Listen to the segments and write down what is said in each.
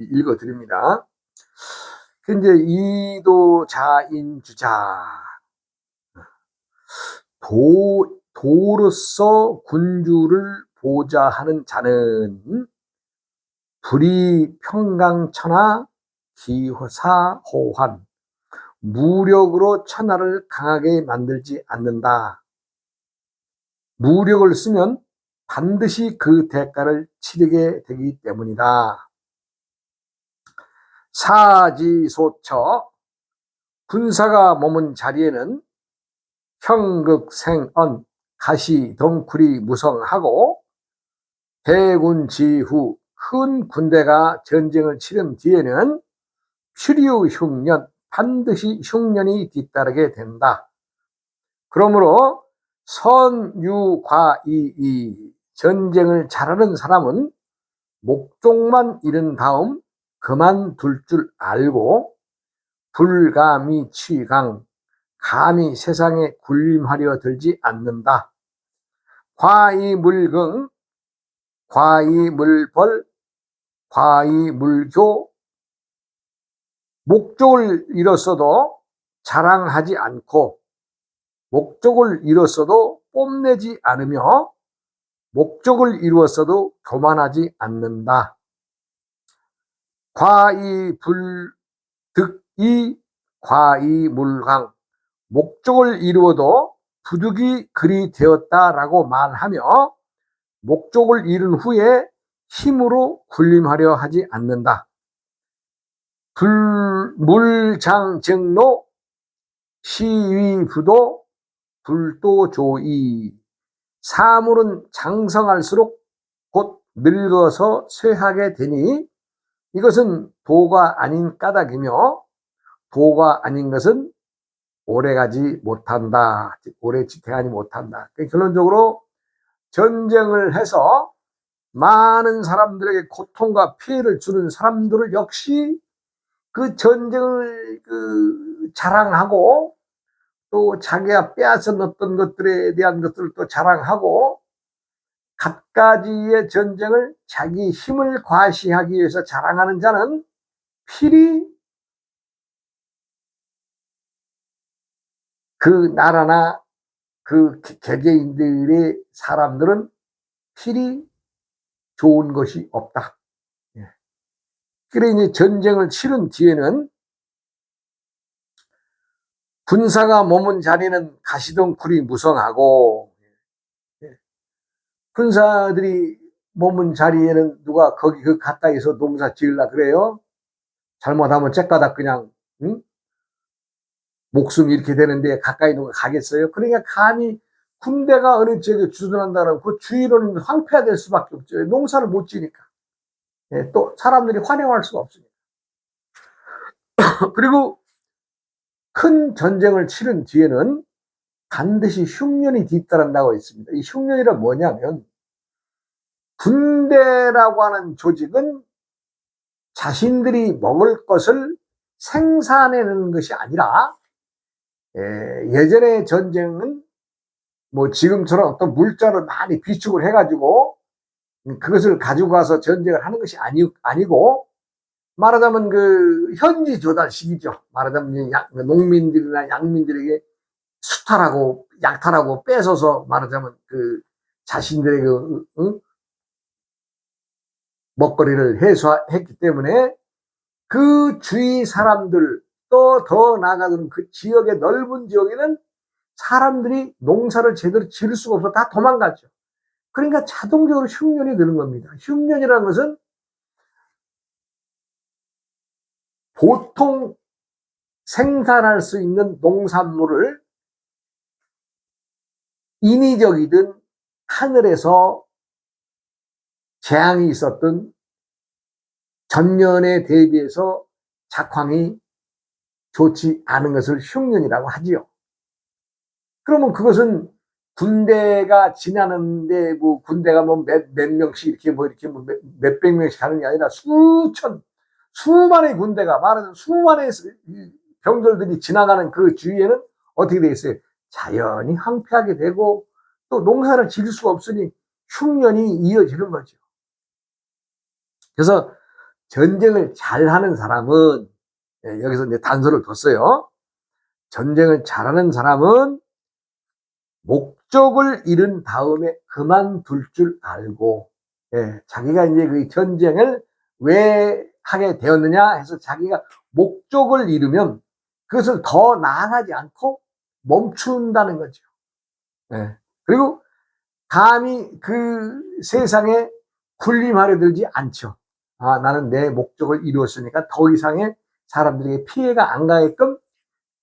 읽어드립니다. 이제 이도자인주자 도로서 군주를 보좌하는 자는 불이 평강천하 기사호환 무력으로 천하를 강하게 만들지 않는다. 무력을 쓰면 반드시 그 대가를 치르게 되기 때문이다. 사지소처 군사가 머문 자리에는 형극생언 가시덩굴이 무성하고 대군지후 큰 군대가 전쟁을 치른 뒤에는 필유흉년 반드시 흉년이 뒤따르게 된다. 그러므로 선유과이 전쟁을 잘하는 사람은 목적만 이룬 다음 그만둘 줄 알고 불감이 취강 감히 세상에 군림하려 들지 않는다. 과이물긍 과이물벌 과이물교 목적을 잃었어도 자랑하지 않고 목적을 잃었어도 뽐내지 않으며 목적을 이루었어도 교만하지 않는다. 과이불득이 과이물강 목적을 이루어도 부득이 그리 되었다라고 말하며 목적을 이룬 후에 힘으로 군림하려 하지 않는다. 물장정로 시위부도 불도조이 사물은 장성할수록 곧 늙어서 쇠하게 되니 이것은 도가 아닌 까닭이며 도가 아닌 것은 오래가지 못한다. 오래 지탱하지 못한다. 결론적으로 전쟁을 해서 많은 사람들에게 고통과 피해를 주는 사람들을 역시 그 전쟁을 자랑하고 또 자기가 빼앗아 넣었던 것들에 대한 것들을 또 자랑하고 갖가지의 전쟁을 자기 힘을 과시하기 위해서 자랑하는 자는 필히 그 나라나 그 개개인들의 사람들은 필히 좋은 것이 없다. 그래 이제 전쟁을 치른 뒤에는 군사가 머문 자리는 가시덩굴이 무성하고 군사들이 머문 자리에는 누가 거기 그 가까이서 농사 지으려 그래요? 잘못하면 째까닥 그냥 목숨이 이렇게 되는데 가까이 누가 가겠어요? 그러니까 감히 군대가 어느 지역에 주둔한다면 그 주위로는 황폐화 될 수밖에 없죠. 농사를 못 지니까. 또 사람들이 환영할 수가 없으니까. 그리고 큰 전쟁을 치른 뒤에는 반드시 흉년이 뒤따른다고 했습니다. 이 흉년이란 뭐냐면 군대라고 하는 조직은 자신들이 먹을 것을 생산해내는 것이 아니라 예전의 전쟁은 뭐 지금처럼 어떤 물자를 많이 비축을 해가지고 그것을 가지고 가서 전쟁을 하는 것이 아니고 말하자면 그 현지 조달식이죠. 말하자면 농민들이나 양민들에게 수탈하고 약탈하고 뺏어서 말하자면 그 자신들의 먹거리를 해소했기 때문에 그 주위 사람들 또 더 나아가는 그 지역의 넓은 지역에는 사람들이 농사를 제대로 지을 수가 없어 다 도망가죠. 그러니까 자동적으로 흉년이 드는 겁니다. 흉년이라는 것은 보통 생산할 수 있는 농산물을 인위적이든 하늘에서 재앙이 있었던 전년에 대비해서 작황이 좋지 않은 것을 흉년이라고 하지요. 그러면 그것은 군대가 지나는데 뭐 군대가 뭐 몇 명씩 이렇게 몇백 명씩 가는 게 아니라 수만의 군대가 말하자면 수만의 병들들이 지나가는 그 주위에는 어떻게 되겠어요? 자연히 황폐하게 되고 또 농사를 지을 수가 없으니 흉년이 이어지는 거죠. 그래서 전쟁을 잘하는 사람은, 여기서 이제 단서를 뒀어요. 전쟁을 잘하는 사람은 목적을 잃은 다음에 그만둘 줄 알고, 자기가 이제 그 전쟁을 왜 하게 되었느냐 해서 자기가 목적을 잃으면 그것을 더 나아가지 않고 멈춘다는 거죠. 그리고 감히 그 세상에 군림하려 들지 않죠. 나는 내 목적을 이루었으니까 더 이상의 사람들에게 피해가 안 가게끔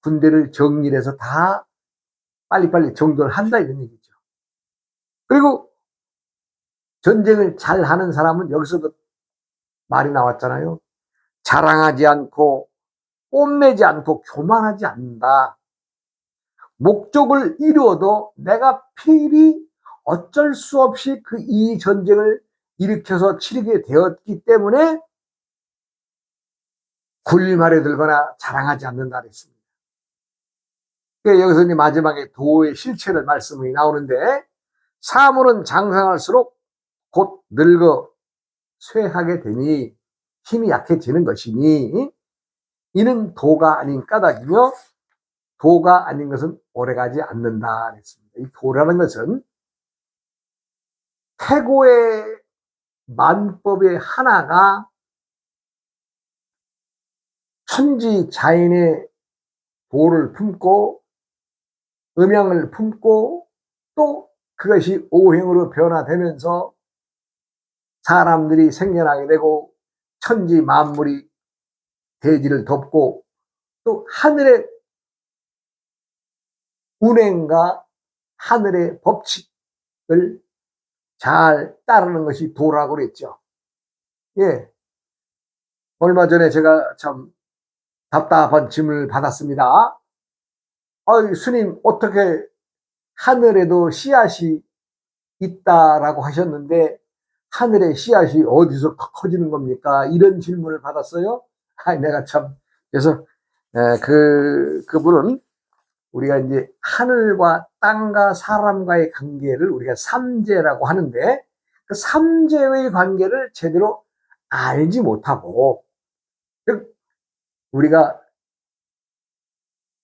군대를 정리해서 다 빨리빨리 정돈을 한다, 이런 얘기죠. 그리고 전쟁을 잘하는 사람은 여기서도 말이 나왔잖아요. 자랑하지 않고 뽐내지 않고 교만하지 않는다. 목적을 이루어도 내가 필히 어쩔 수 없이 이 전쟁을 일으켜서 치르게 되었기 때문에 군림하려 들거나 자랑하지 않는다 그랬습니다. 여기서 이제 마지막에 도의 실체를 말씀이 나오는데, 사물은 장성할수록 곧 늙어 쇠하게 되니 힘이 약해지는 것이니 이는 도가 아닌 까닭이며 도가 아닌 것은 오래가지 않는다 그랬습니다. 이 도라는 것은 태고의 만법의 하나가 천지자연의 도를 품고 음양을 품고 또 그것이 오행으로 변화되면서 사람들이 생겨나게 되고 천지 만물이 대지를 덮고 또 하늘의 운행과 하늘의 법칙을 잘 따르는 것이 도라고 그랬죠. 얼마 전에 제가 참 답답한 질문을 받았습니다. 스님, 어떻게 하늘에도 씨앗이 있다라고 하셨는데 하늘에 씨앗이 어디서 커지는 겁니까? 이런 질문을 받았어요. 내가 참, 그래서 그분은 우리가 이제 하늘과 땅과 사람과의 관계를 우리가 삼재라고 하는데, 그 삼재의 관계를 제대로 알지 못하고, 우리가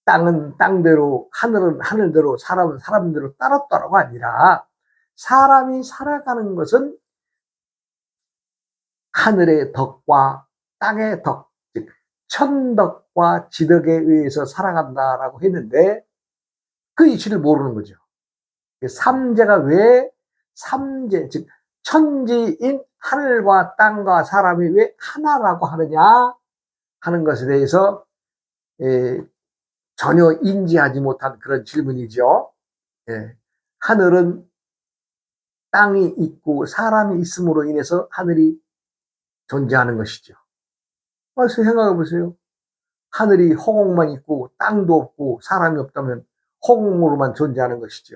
땅은 땅대로, 하늘은 하늘대로, 사람은 사람대로 따랐다라고 아니라, 사람이 살아가는 것은 하늘의 덕과 땅의 덕, 즉 천덕과 지덕에 의해서 살아간다라고 했는데 그 이치를 모르는 거죠. 삼재가 왜 삼재, 즉 천지인 하늘과 땅과 사람이 왜 하나라고 하느냐 하는 것에 대해서 전혀 인지하지 못한 그런 질문이죠. 하늘은 땅이 있고 사람이 있음으로 인해서 하늘이 존재하는 것이죠. 생각해 보세요. 하늘이 허공만 있고 땅도 없고 사람이 없다면 허공으로만 존재하는 것이죠.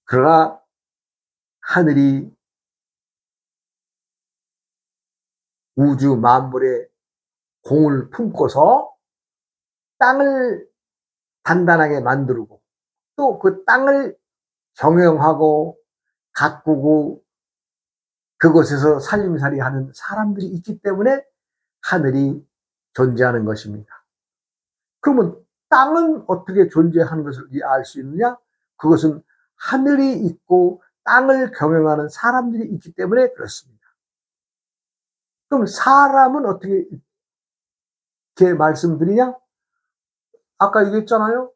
그러나 하늘이 우주 만물의 공을 품고서 땅을 단단하게 만들고 또 그 땅을 경영하고 가꾸고 그곳에서 살림살이 하는 사람들이 있기 때문에 하늘이 존재하는 것입니다. 그러면 땅은 어떻게 존재하는 것을 알 수 있느냐? 그것은 하늘이 있고 땅을 경영하는 사람들이 있기 때문에 그렇습니다. 그럼 사람은 어떻게 이렇게 말씀드리냐? 아까 얘기했잖아요.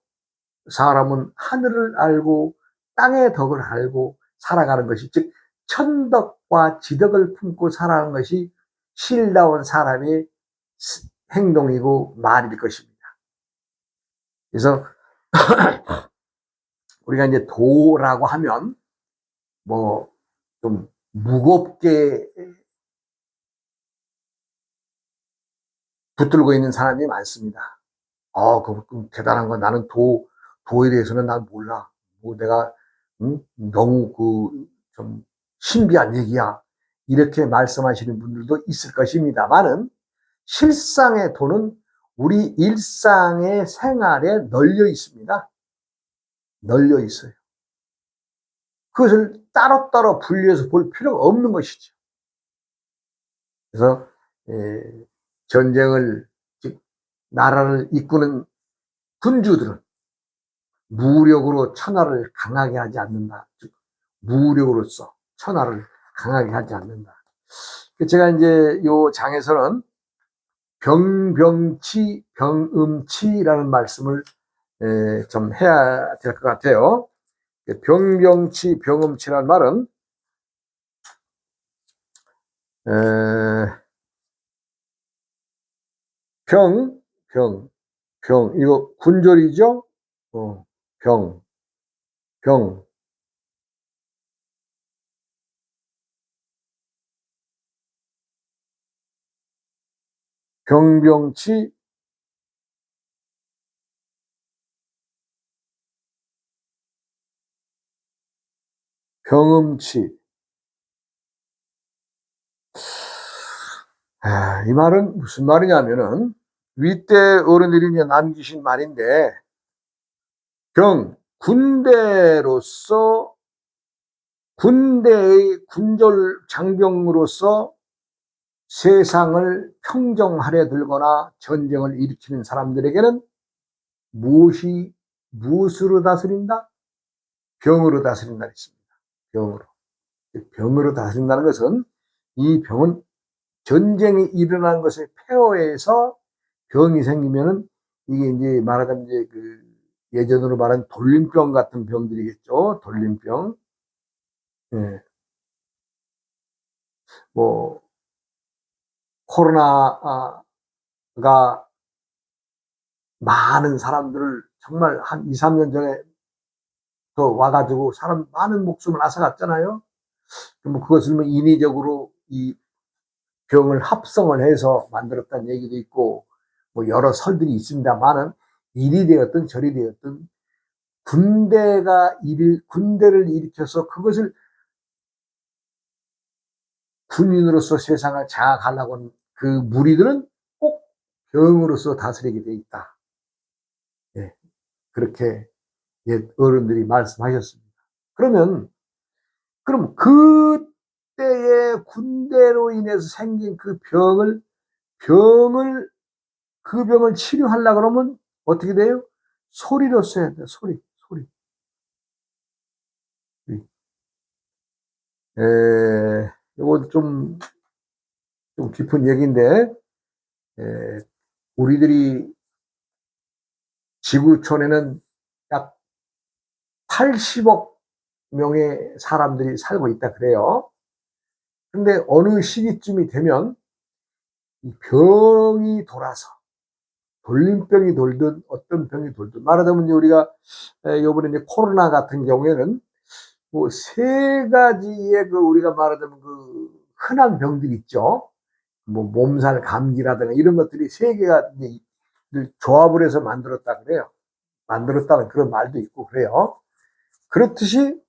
사람은 하늘을 알고 땅의 덕을 알고 살아가는 것이, 즉 천덕과 지덕을 품고 살아가는 것이 신다운 사람의 행동이고 말일 것입니다. 그래서 우리가 이제 도라고 하면 뭐 좀 무겁게 붙들고 있는 사람이 많습니다. 그 대단한 거, 나는 도에 대해서는 난 몰라. 내가 너무 좀 신비한 얘기야. 이렇게 말씀하시는 분들도 있을 것입니다만은 실상의 도는 우리 일상의 생활에 널려 있습니다. 널려 있어요. 그것을 따로따로 분리해서 볼 필요가 없는 것이죠. 그래서 전쟁을, 즉 나라를 이끄는 군주들은 무력으로 천하를 강하게 하지 않는다. 즉 무력으로서 천하를 강하게 하지 않는다. 제가 이제 요 장에서는 병병치, 병음치라는 말씀을 좀 해야 될 것 같아요. 병병치, 병음치라는 말은 병, 병, 병, 이거 군졸이죠? 병, 병, 병병치, 병음치. 이 말은 무슨 말이냐면은 윗대 어른들이 이제 남기신 말인데, 군대로서, 군대의 군졸 장병으로서 세상을 평정하려 들거나 전쟁을 일으키는 사람들에게는 무엇으로 다스린다? 병으로 다스린다 했습니다. 병으로. 병으로 다스린다는 것은, 이 병은 전쟁이 일어난 것을 폐허해서 병이 생기면은, 이게 이제 말하자면 이제 예전으로 말하는 돌림병 같은 병들이겠죠. 돌림병. 예. 뭐 코로나가 많은 사람들을 정말 한 2, 3년 전에 또 와가지고 사람 많은 목숨을 앗아갔잖아요. 뭐 그것을 뭐 인위적으로 이 병을 합성을 해서 만들었다는 얘기도 있고, 뭐 여러 설들이 있습니다만은, 일이 되었든 저리 되었든 군대를 일으켜서 그것을 군인으로서 세상을 장악하려고 하는 그 무리들은 꼭 병으로서 다스리게 돼 있다. 예, 그렇게 옛 어른들이 말씀하셨습니다. 그럼 그때의 군대로 인해서 생긴 병을 그 병을 치료하려고 그러면 어떻게 돼요? 소리로 써야 돼. 소리. 이거 좀 깊은 얘기인데, 우리들이 지구촌에는 약 80억 명의 사람들이 살고 있다 그래요. 근데 어느 시기쯤이 되면 이 병이 돌아서, 돌림병이 돌든 어떤 병이 돌든, 말하자면 우리가 요번에 이제 코로나 같은 경우에는 뭐 세 가지의 우리가 말하자면 흔한 병들이 있죠. 뭐 몸살 감기라든가 이런 것들이 세 개가 이제 조합을 해서 만들었다 그래요. 만들었다는 그런 말도 있고 그래요. 그렇듯이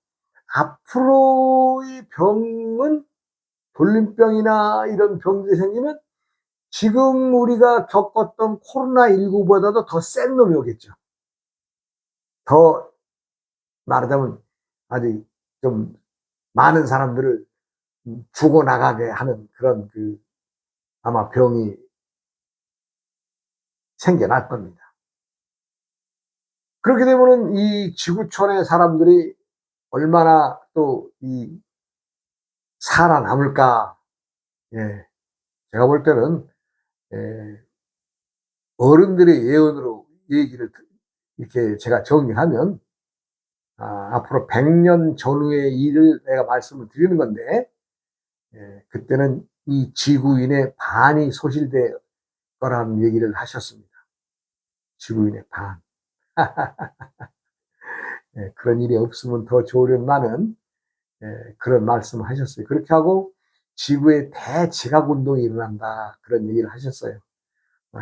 앞으로의 병은, 돌림병이나 이런 병들이 생기면 지금 우리가 겪었던 코로나19보다도 더 센 놈이 오겠죠. 더 말하자면 아주 좀 많은 사람들을 죽어나가게 하는 그런 아마 병이 생겨날 겁니다. 그렇게 되면은 이 지구촌의 사람들이 얼마나 또 살아남을까. 예. 제가 볼 때는, 예, 어른들의 예언으로 얘기를 이렇게 제가 정리하면, 앞으로 100년 전후의 일을 내가 말씀을 드리는 건데, 그때는 이 지구인의 반이 소실될 거라는 얘기를 하셨습니다. 지구인의 반. 그런 일이 없으면 더 좋으련만은, 그런 말씀을 하셨어요. 그렇게 하고 지구의 대지각운동이 일어난다, 그런 얘기를 하셨어요.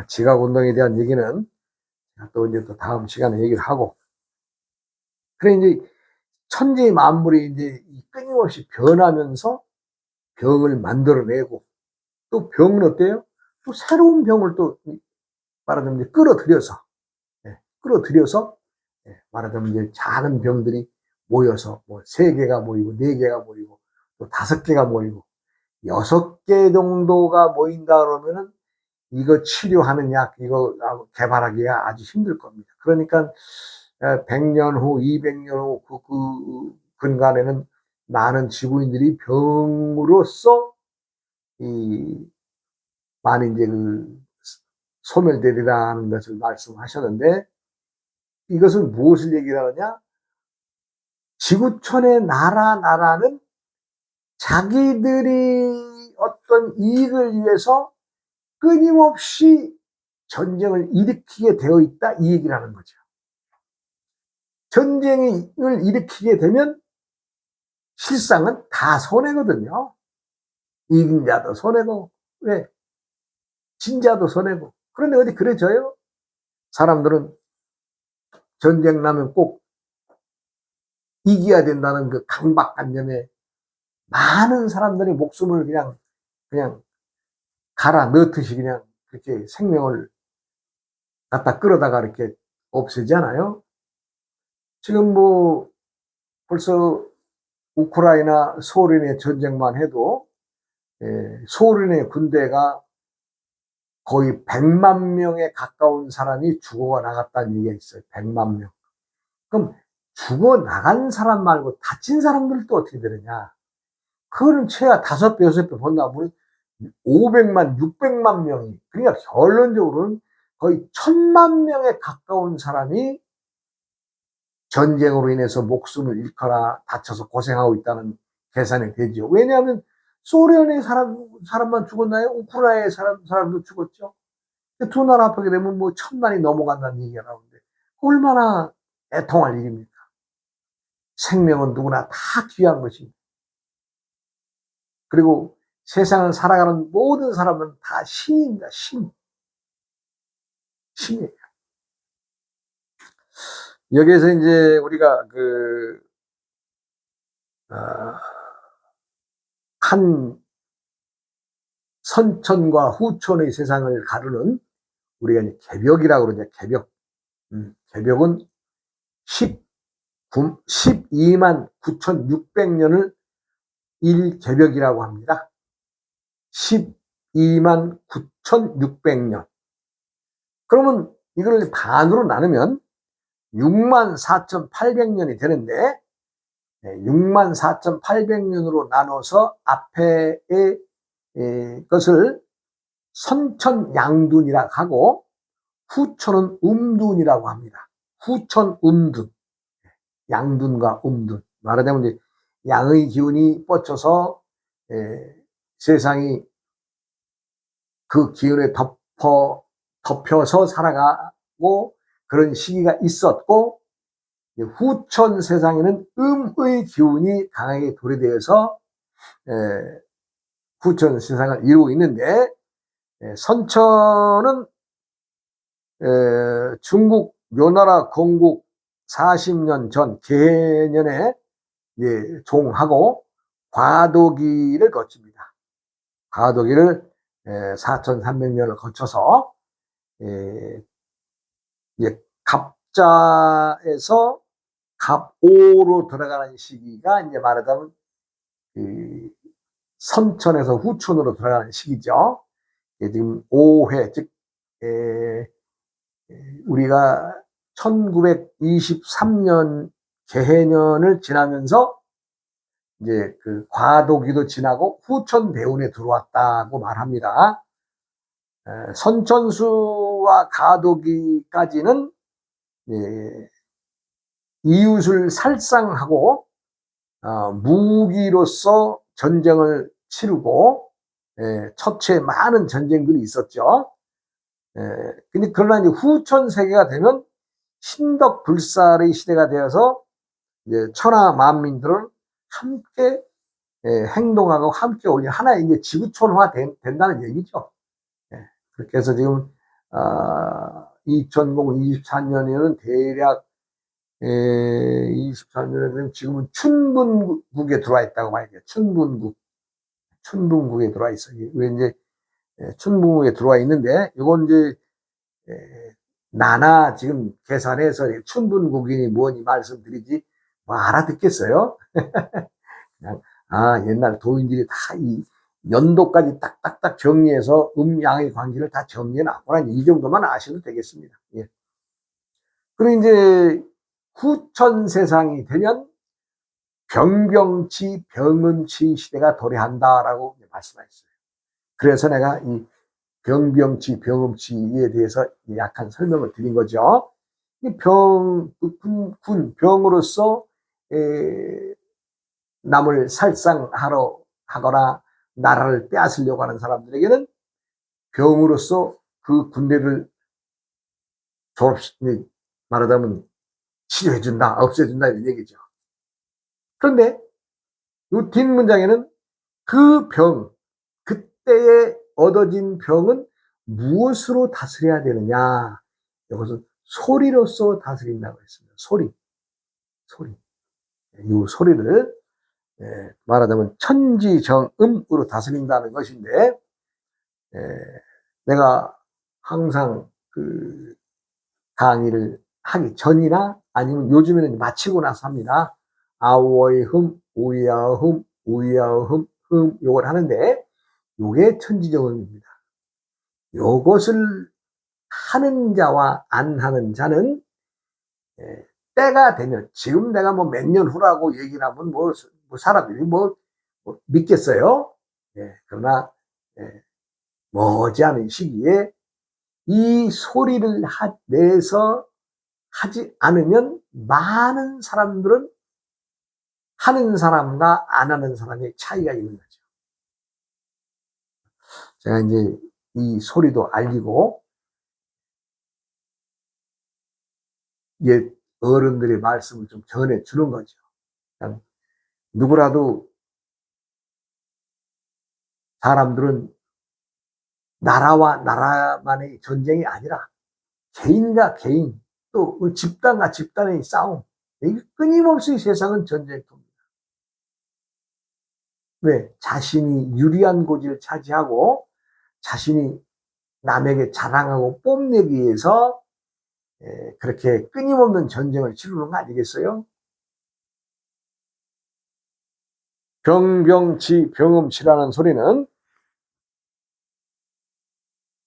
지각운동에 대한 얘기는 또 이제 또 다음 시간에 얘기를 하고, 그래 이제 천지 만물이 이제 끊임없이 변하면서 병을 만들어내고, 또 병은 어때요? 또 새로운 병을 또 말하자면 이제 끌어들여서, 말하자면 이제 작은 병들이 모여서 뭐 3개가 모이고 4개가 모이고 또 5개가 모이고, 6개 정도가 모인다 그러면은 이거 치료하는 약, 이거 개발하기가 아주 힘들 겁니다. 그러니까 100년 후, 200년 후 그 근간에는 많은 지구인들이 병으로서 많이 이제 소멸되리라는 것을 말씀하셨는데, 이것은 무엇을 얘기를 하느냐? 지구촌의 나라는 자기들이 어떤 이익을 위해서 끊임없이 전쟁을 일으키게 되어 있다, 이 얘기를 하는 거죠. 전쟁을 일으키게 되면 실상은 다 손해거든요. 이긴 자도 손해고, 왜? 진 자도 손해고. 그런데 어디 그래져요? 사람들은 전쟁 나면 꼭 이겨야 된다는 그 강박관념에 많은 사람들이 목숨을 그냥 갈아 넣듯이 그냥 그렇게 생명을 갖다 끌어다가 이렇게 없애잖아요. 지금 뭐 벌써 우크라이나 소련의 전쟁만 해도 소련의 군대가 거의 100만 명에 가까운 사람이 죽어 나갔다는 얘기가 있어요. 100만 명. 그럼 죽어 나간 사람 말고 다친 사람들도 어떻게 되느냐? 그거는 최하 5배, 6배 본다 보니 500만, 600만 명이, 그러니까 결론적으로는 거의 1000만 명에 가까운 사람이 전쟁으로 인해서 목숨을 잃거나 다쳐서 고생하고 있다는 계산이 되죠. 왜냐하면 소련의 사람만 죽었나요? 우크라이나의 사람도 죽었죠. 두 나라 합하게 되면 뭐 1000만이 넘어간다는 얘기가 나오는데 얼마나 애통할 일입니까? 생명은 누구나 다 귀한 것입니다. 그리고 세상을 살아가는 모든 사람은 다 신입니다. 신이에요. 여기에서 이제 우리가 한 선천과 후천의 세상을 가르는 우리가 이제 개벽이라고 그러죠. 개벽. 개벽은 12만 9,600년을 일개벽이라고 합니다. 12만 9,600년. 그러면 이걸 반으로 나누면 6만 4,800년이 되는데, 6만 4,800년으로 나눠서 앞에의 것을 선천양둔이라고 하고 후천은 음둔이라고 합니다. 후천, 음둔. 양둔과 음둔. 말하자면 이제 양의 기운이 뻗쳐서 세상이 그 기운에 덮여서 살아가고 그런 시기가 있었고, 후천 세상에는 음의 기운이 강하게 도래되어서 후천 세상을 이루고 있는데, 선천은 중국 묘나라 건국 40년 전 개년에 종하고 과도기를 거칩니다. 과도기를 4,300년을 거쳐서 갑자에서 갑오로 들어가는 시기가 이제 말하자면 선천에서 후천으로 들어가는 시기죠. 지금 5회, 즉 우리가 1923년 개해년을 지나면서 이제 그 과도기도 지나고 후천 대운에 들어왔다고 말합니다. 선천수와 과도기까지는 이웃을 살상하고 무기로서 전쟁을 치르고 처치에 많은 전쟁들이 있었죠. 근데 그러나 이제 후천 세계가 되면 신덕불살의 시대가 되어서 이제 천하 만민들은 함께 행동하고 함께 올려 하나의 이제 지구촌화 된다는 얘기죠. 그렇게 해서 지금 2024년에는 대략 24년에는 지금은 춘분국에 들어와 있다고 말이죠. 춘분국에 들어와 있어요. 왜 이제 춘분국에 들어와 있는데, 이건 이제 나나 지금 계산해서 춘분국인이 뭐니 말씀드리지 뭐 알아듣겠어요? 그냥 옛날 도인들이 다 연도까지 딱딱딱 정리해서 음양의 관계를 다 정리해 놨구나. 이 정도만 아셔도 되겠습니다. 예. 그리고 이제 후천 세상이 되면 병병치 병음치 시대가 도래한다라고 말씀하셨어요. 그래서 내가 이 병병치 병음치에 대해서 약간 설명을 드린 거죠. 병으로서 남을 살상하러 하거나 나라를 빼앗으려고 하는 사람들에게는 병으로서 그 군대를 말하자면 치료해준다, 없애준다 이런 얘기죠. 그런데 이 뒷문장에는 그 병, 그때에 얻어진 병은 무엇으로 다스려야 되느냐? 이것은 소리로서 다스린다고 했습니다. 소리. 이 소리를 말하자면 천지정음으로 다스린다는 것인데, 내가 항상 그 강의를 하기 전이나 아니면 요즘에는 마치고 나서 합니다. 아오의 흠, 우야의 흠, 우야의 흠, 요걸 하는데 요게 천지정음입니다. 요것을 하는 자와 안 하는 자는 때가 되면, 지금 내가 뭐 몇 년 후라고 얘기를 하면 뭐 사람들이 뭐 믿겠어요? 그러나 머지않은 시기에 이 소리를 내서 하지 않으면 많은 사람들은 하는 사람과 안 하는 사람의 차이가 있는 거죠. 제가 이제 이 소리도 알리고 옛 어른들의 말씀을 좀 전해 주는 거죠. 누구라도 사람들은 나라와 나라만의 전쟁이 아니라 개인과 개인, 또 집단과 집단의 싸움, 이게 끊임없이 세상은 전쟁터입니다. 왜? 자신이 유리한 고지를 차지하고 자신이 남에게 자랑하고 뽐내기 위해서 그렇게 끊임없는 전쟁을 치르는 거 아니겠어요? 병병치 병음치라는 소리는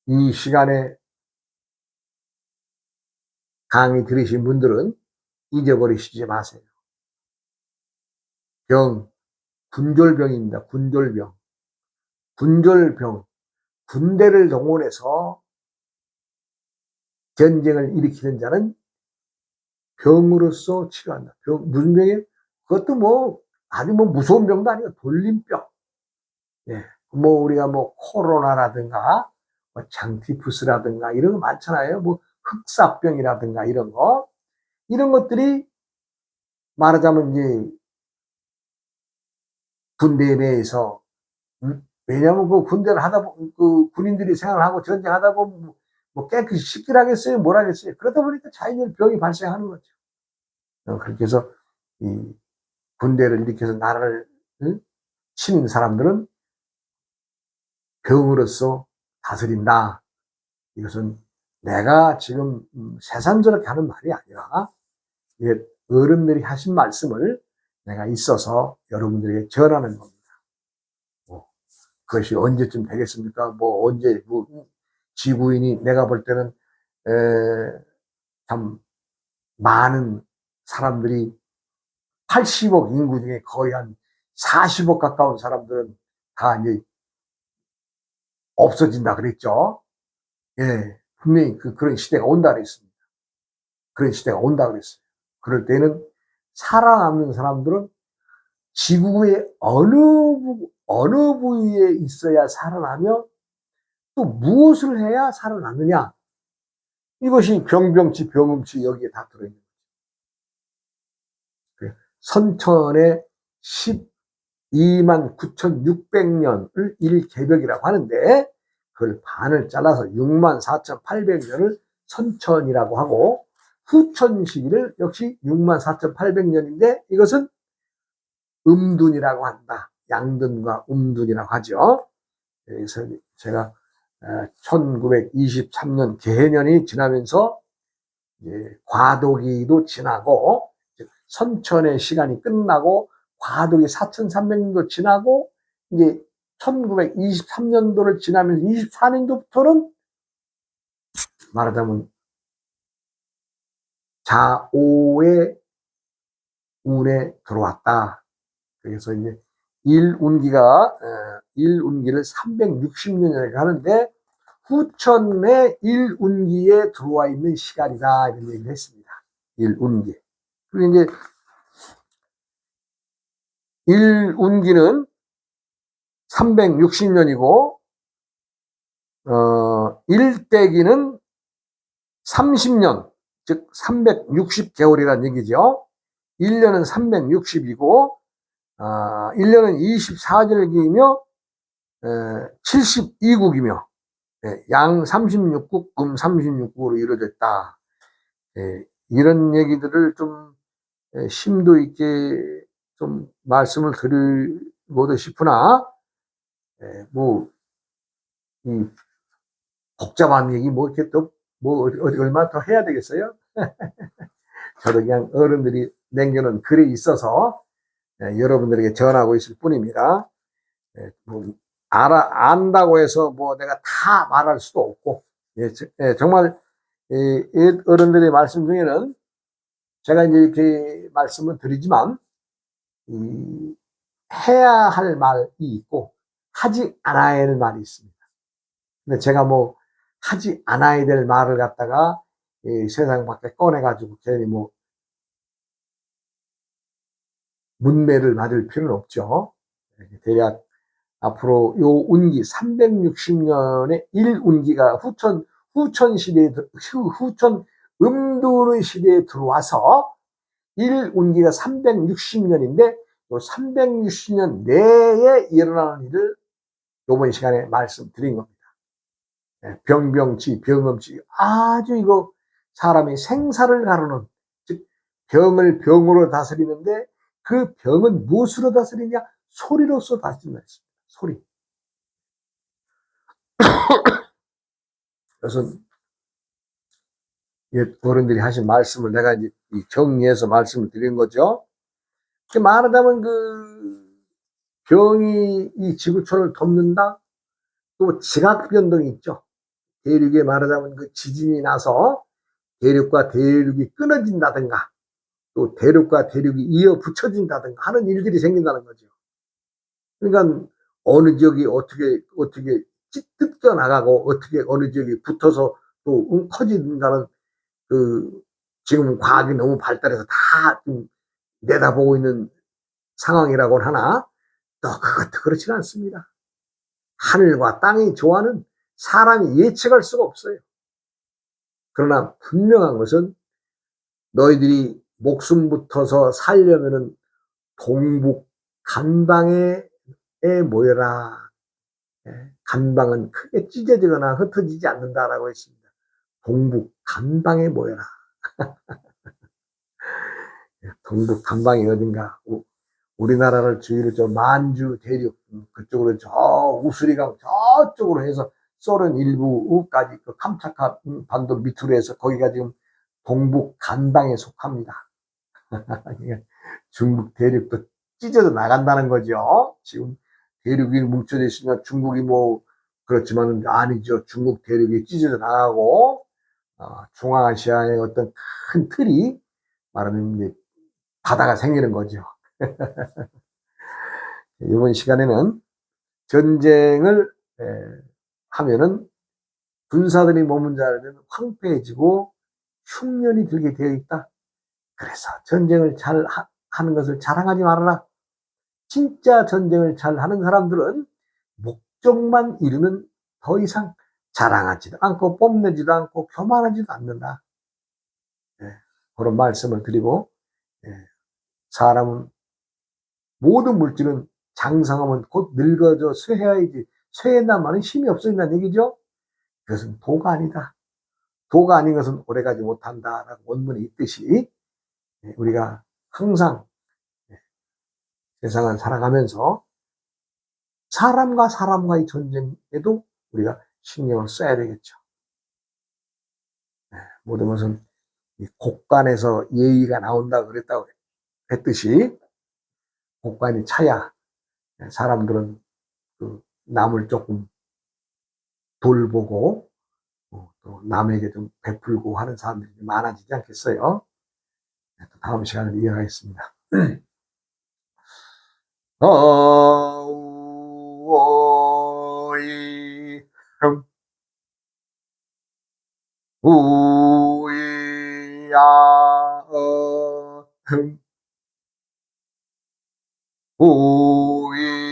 이 시간에 강의 들으신 분들은 잊어버리시지 마세요. 병, 군졸병입니다. 군졸병. 군졸병, 군대를 동원해서 전쟁을 일으키는 자는 병으로서 치료한다. 무슨 병이에요? 그것도 뭐 아주 뭐 무서운 병도 아니고 돌림병. 뭐 우리가 뭐 코로나라든가 뭐 장티푸스라든가 이런 거 많잖아요. 뭐 흑사병이라든가 이런 것들이 말하자면 이제 군대 내에서, 왜냐하면 그 군대를 하다 보면 그 군인들이 생활하고 전쟁하다 보면 뭐 깨끗이 씻길 하겠어요? 뭘 하겠어요? 그러다 보니까 자연히 병이 발생하는 거죠. 그렇게 해서 이 군대를 일으켜서 나라를 치는 사람들은 병으로서 다스린다. 이것은 내가 지금 새삼스럽게 하는 말이 아니라 어른들이 하신 말씀을 내가 있어서 여러분들에게 전하는 겁니다. 그것이 언제쯤 되겠습니까? 뭐 언제 지구인이 내가 볼 때는 참 많은 사람들이 80억 인구 중에 거의 한 40억 가까운 사람들은 다 이제 없어진다 그랬죠. 분명히 그런 시대가 온다 그랬습니다. 그런 시대가 온다 그랬어요. 그럴 때는 살아남는 사람들은 지구의 어느 부위에 있어야 살아나며 또 무엇을 해야 살아남느냐. 이것이 병병치 병음치 여기에 다 들어있는 거죠. 선천에 12만 9,600년을 일개벽이라고 하는데 그걸 반을 잘라서 6만 4,800년을 선천이라고 하고 후천 시기를 역시 6만 4,800년인데 이것은 음둔이라고 한다. 양둔과 음둔이라고 하죠. 그래서 제가 1923년 개해년이 지나면서 과도기도 지나고 선천의 시간이 끝나고 과도기 4,300년도 지나고 이제 1923년도를 지나면서 24년도부터는 말하자면 좌오의 운에 들어왔다. 그래서 이제 일운기를 360년이라고 하는데 후천의 일운기에 들어와 있는 시간이다 이런 얘기를 했습니다. 일운기. 그리고 이제 일운기는 360년이고 일대기는 30년, 즉 360개월이라는 얘기죠. 1년은 360이고 1년은 24절기이며 72국이며 양 36국, 금 36국으로 이루어졌다. 이런 얘기들을 좀 심도 있게 좀 말씀을 드리고도 싶으나 이 복잡한 얘기 이렇게 또 얼마 더 해야 되겠어요? 저도 그냥 어른들이 남겨놓은 글이 있어서 여러분들에게 전하고 있을 뿐입니다. 안다고 해서 내가 다 말할 수도 없고, 정말 어른들의 말씀 중에는 제가 이제 이렇게 말씀을 드리지만 해야 할 말이 있고 하지 않아야 할 말이 있습니다. 근데 제가 하지 않아야 될 말을 갖다가 세상 밖에 꺼내가지고 괜히 문매를 맞을 필요는 없죠. 대략 앞으로 요 운기 360년의 1운기가 후천 시대에 후천 음두의 시대에 들어와서 1운기가 360년인데 요 360년 내에 일어나는 일을 이번 시간에 말씀드린 겁니다. 병병치, 병음치 아주 이거 사람이 생사를 가르는, 즉 병을 병으로 다스리는데 그 병은 무엇으로 다스리냐? 소리로서 다스린다 했습니다. 소리. 그래서 어른들이 하신 말씀을 내가 이제 정리해서 말씀을 드린 거죠. 말하자면 병이 이 지구촌을 덮는다. 또 지각 변동이 있죠. 대륙에 말하자면 지진이 나서 대륙과 대륙이 끊어진다든가 또 대륙과 대륙이 이어 붙여진다든가 하는 일들이 생긴다는 거죠. 그러니까 어느 지역이 어떻게 찢겨 나가고 어떻게 어느 지역이 붙어서 또 커지는가는 지금 과학이 너무 발달해서 다 내다보고 있는 상황이라고 하나 또 그것도 그렇지는 않습니다. 하늘과 땅의 조화는 사람이 예측할 수가 없어요. 그러나 분명한 것은 너희들이 목숨 붙어서 살려면은 동북 간방에 모여라. 간방은 크게 찢어지거나 흩어지지 않는다라고 했습니다. 동북 간방에 모여라. 동북 간방이 어딘가? 우리나라를 주위로 저 만주 대륙 그쪽으로 저 우수리강 저쪽으로 해서 소련 일부까지 캄차카 반도 밑으로 해서 거기가 지금 동북 간방에 속합니다. 중국 대륙도 찢어져 나간다는 거죠. 지금 대륙이 뭉쳐져 있으니까 중국이 그렇지만은 아니죠. 중국 대륙이 찢어져 나가고 중앙아시아의 어떤 큰 틀이 말하면 이제 바다가 생기는 거죠. 이번 시간에는 전쟁을 하면은 군사들이 머문 자리는 황폐해지고 흉년이 들게 되어 있다. 그래서 전쟁을 잘 하는 것을 자랑하지 말아라. 진짜 전쟁을 잘 하는 사람들은 목적만 이루면 더 이상 자랑하지도 않고 뽐내지도 않고 교만하지도 않는다. 그런 말씀을 드리고, 사람은 모든 물질은 장성하면 곧 늙어져 쇠해야지. 쇠해난 말은 힘이 없어진다는 얘기죠. 그것은 도가 아니다. 도가 아닌 것은 오래가지 못한다라고 원문에 있듯이 우리가 항상 세상을 살아가면서 사람과 사람과의 전쟁에도 우리가 신경을 써야 되겠죠. 모든 것은 곡간에서 예의가 나온다고 그랬다고 했듯이 곡간이 차야 사람들은 남을 조금 돌보고 또 남에게 좀 베풀고 하는 사람들이 많아지지 않겠어요? 네, 또 다음 시간에 이어가겠습니다. 어우어이 우이야어 우이야어